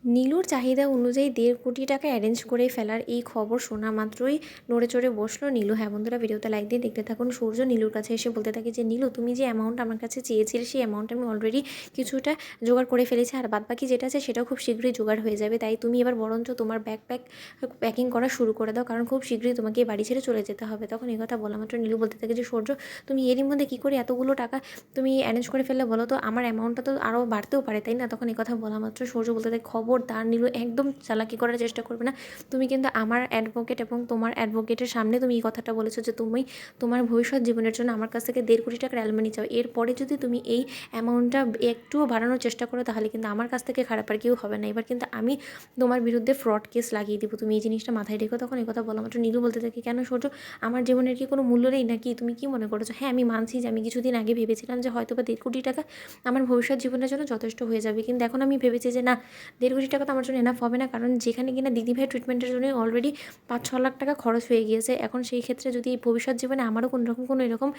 নীলুর চাহিদা অনুযায়ী ১.৫ কোটি টাকা অ্যারেঞ্জ করে ফেলার এই খবর শোনা মাত্রই নড়ে চড়ে বসলো নীলু। হ্যাঁ বন্ধুরা, ভিডিওতে লাইক দিয়ে দেখতে থাকুন। সূর্য নীলুর কাছে এসে বলতে থাকে যে নীলু, তুমি যে অ্যামাউন্ট আমার কাছে চেয়েছিলে সেই অ্যামাউন্ট আমি অলরেডি কিছুটা জোগাড় করে ফেলেছি, আর বাদবাকি যেটা আছে সেটাও খুব শীঘ্রই জোগাড় হয়ে যাবে। তাই তুমি এবার বরঞ্চ তোমার প্যাকিং করা শুরু করে দাও, কারণ খুব শীঘ্রই তোমাকে এই বাড়ি ছেড়ে চলে যেতে হবে। তখন এই কথা বলা মাত্র নীলু বলতে থাকে যে সূর্য, তুমি এরই মধ্যে কী করে এতগুলো টাকা তুমি অ্যারেঞ্জ করে ফেললে বলো তো? আমার অ্যামাউন্টটা তো আরও বাড়তেও পারে, তাই না? তখন এই কথা বলা মাত্র সূর্য বলতে থাকে, খবরদার নীলু, একদম চালাকি করার চেষ্টা করবে না। তুমি কিন্তু আমার অ্যাডভোকেট এবং তোমার অ্যাডভোকেটের সামনে তুমি এই কথাটা বলেছো যে তুমি তোমার ভবিষ্যৎ জীবনের জন্য আমার কাছ থেকে ১.৫ কোটি টাকার অ্যালমানি চাও। এরপরে যদি তুমি এই অ্যামাউন্টটা একটুও বাড়ানোর চেষ্টা করো তাহলে কিন্তু আমার কাছ থেকে খারাপ আর কেউ হবে না। এবার কিন্তু আমি তোমার বিরুদ্ধে ফ্রড কেস লাগিয়ে দিব, তুমি এই জিনিসটা মাথায় রেখো। তখন এই কথা বলা মাত্র নীলু বলতে থাকে, কেন সূর্য, আমার জীবনের কি কোনো মূল্য নেই নাকি? তুমি কি মনে করেছো? হ্যাঁ, আমি মানছি যে আমি কিছুদিন আগে ভেবেছিলাম যে হয়তো বা ১.৫ কোটি টাকা আমার ভবিষ্যৎ জীবনের জন্য যথেষ্ট হয়ে যাবে, কিন্তু এখন আমি ভেবেছি যে না, ১.৫ কোটি টাকা তো আমার জন্য এনাফ হবে না। কারণ যেখানে কিনা দিদিভাই ট্রিটমেন্টের জন্য অলরেডি ৫-৬ লাখ টাকা খরচ হয়ে গিয়েছে, এখন সেই ক্ষেত্রে যদি ভবিষ্যৎ জীবনে আমারও কোনো এরকম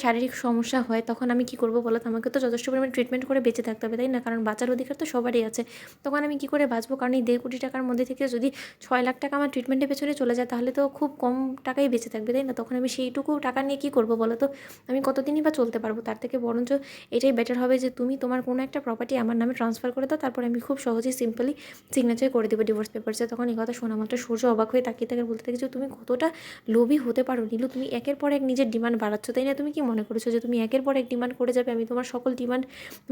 শারীরিক সমস্যা হয়, তখন আমি কী করবো বলো তো? আমাকে তো যথেষ্ট পরিমাণে ট্রিটমেন্ট করে বেঁচে থাকতে হবে, তাই না? কারণ বাঁচার অধিকার তো সবারই আছে। তখন আমি কী করে বাঁচবো? কারণ এই ১.৫ কোটি টাকার মধ্যে থেকে যদি ৬ লাখ টাকা আমার ট্রিটমেন্টের পেছনে চলে যায় তাহলে তো খুব কম টাকাই বেঁচে থাকবে, তাই না? তখন আমি সেইটুকু টাকা নিয়ে কী করবো বলো তো? আমি কতদিনই বা চলতে পারবো? তার থেকে বরঞ্চ এটাই বেটার হবে যে তুমি তোমার কোনো একটা প্রপার্টি আমার নামে ট্রান্সফার করে দাও, তারপর আমি খুব সহজেই সিম্পলি সিগনেচার করে দেবো ডিভোর্স পেপারসে। তখন এই কথা শোনা মাত্র সূর্য অবাক হয়ে তাকিয়ে থাকে, বলতে থাকে যে তুমি কতটা লোভী হতে পারো নীলু? তুমি একের পর এক নিজের ডিমান্ড বাড়াচ্ছ, তাই না? তুমি কি মনে করেছো যে তুমি একের পর এক ডিমান্ড করে যাবে, আমি তোমার সকল ডিমান্ড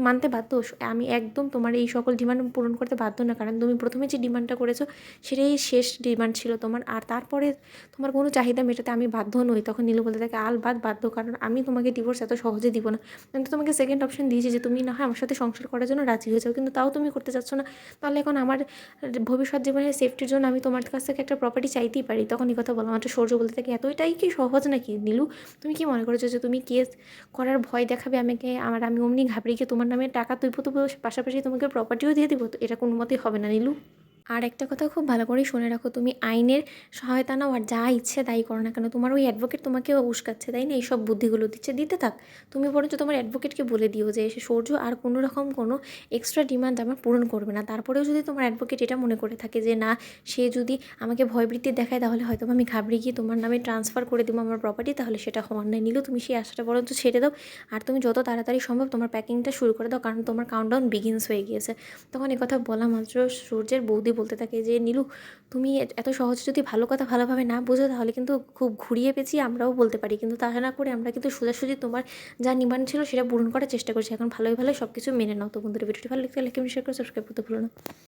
মানতে বাধ্য? আমি একদম তোমার এই সকল ডিমান্ড পূরণ করতে বাধ্য না, কারণ তুমি প্রথমে যে ডিমান্ডটা করেছো সেটাই শেষ ডিমান্ড ছিল তোমার, আর তারপরে তোমার কোনো চাহিদা মেটাতে আমি বাধ্য নই। তখন নীলু বলতে থাকে, আলবাদ বাধ্য, কারণ আমি তোমাকে ডিভোর্স এত সহজে দিব না। আমি তো তোমাকে সেকেন্ড অপশন দিয়েছি যে তুমি না হয় আমার সাথে সংসার করার জন্য রাজি হয়ে যাও, কিন্তু তাও তুমি করতে চাচ্ছ না। তাহলে এখন আমার ভবিষ্যৎ জীবনের সেফটির জন্য আমি তোমার কাছ থেকে একটা প্রপার্টি চাইতেই পারি। তখন এই কথা বলা মাত্র সূর্য বলতে থাকে, এতটাই কি সহজ নাকি নীলু? তুমি কি মনে করেছো যে তুমি কেস করার ভয় দেখাবে আমাকে, আমি অমনি ঘাবড়ে গিয়ে তোমার নামে টাকা তুলবো, পাশাপাশি তোমাকে প্রপার্টিও দিয়ে দিব? তো এটা কোনো মতেই হবে না নীলু। আর একটা কথা খুব ভালো করেই শুনে রাখো, তুমি আইনের সহায়তা নাও আর যা ইচ্ছে তাই করো না কেন, তোমার ওই অ্যাডভোকেট তোমাকে উস্কাচ্ছে, তাই না? এইসব বুদ্ধিগুলো দিচ্ছে, দিতে থাক। তুমি বরঞ্চ তোমার অ্যাডভোকেটকে বলে দিও যে এসে সূর্য আর কোনো রকম কোনো এক্সট্রা ডিমান্ড আমার পূরণ করবে না। তারপরেও যদি তোমার অ্যাডভোকেট এটা মনে করে থাকে যে না, সে যদি আমাকে ভয়ভীতি দেখায় তাহলে হয়তো আমি ঘাবড়ে গিয়ে তোমার নামে ট্রান্সফার করে দেবো আমার প্রপার্টি, তাহলে সেটা হওয়ার নয় নীলু। তুমি সেই আশাটা বরঞ্চ ছেড়ে দাও, আর তুমি যত তাড়াতাড়ি সম্ভব তোমার প্যাকিংটা শুরু করে দাও, কারণ তোমার কাউন্টডাউন বিগিনস হয়ে গিয়েছে। তখন কথা বলা মাত্র সূর্যের বৌদি বলতে থাকে যে নীলু, তুমি এত সহজে যদি ভালো কথা ভালোভাবে না বোঝো তাহলে কিন্তু খুব ঘুরিয়ে পেঁচিয়ে আমরাও বলতে পারি, কিন্তু তা না করে আমরা কিন্তু সোজাসুজি তোমার যা ডিমান্ড ছিল সেটা পূরণ করার চেষ্টা করছি। এখন ভালোই ভালোই সব কিছু মেনে নাও। তো বন্ধুরা, ভিডিওটি ভালো লাগলে লাইক, কমেন্ট, শেয়ার করে সাবস্ক্রাইব করতে ভুলো না।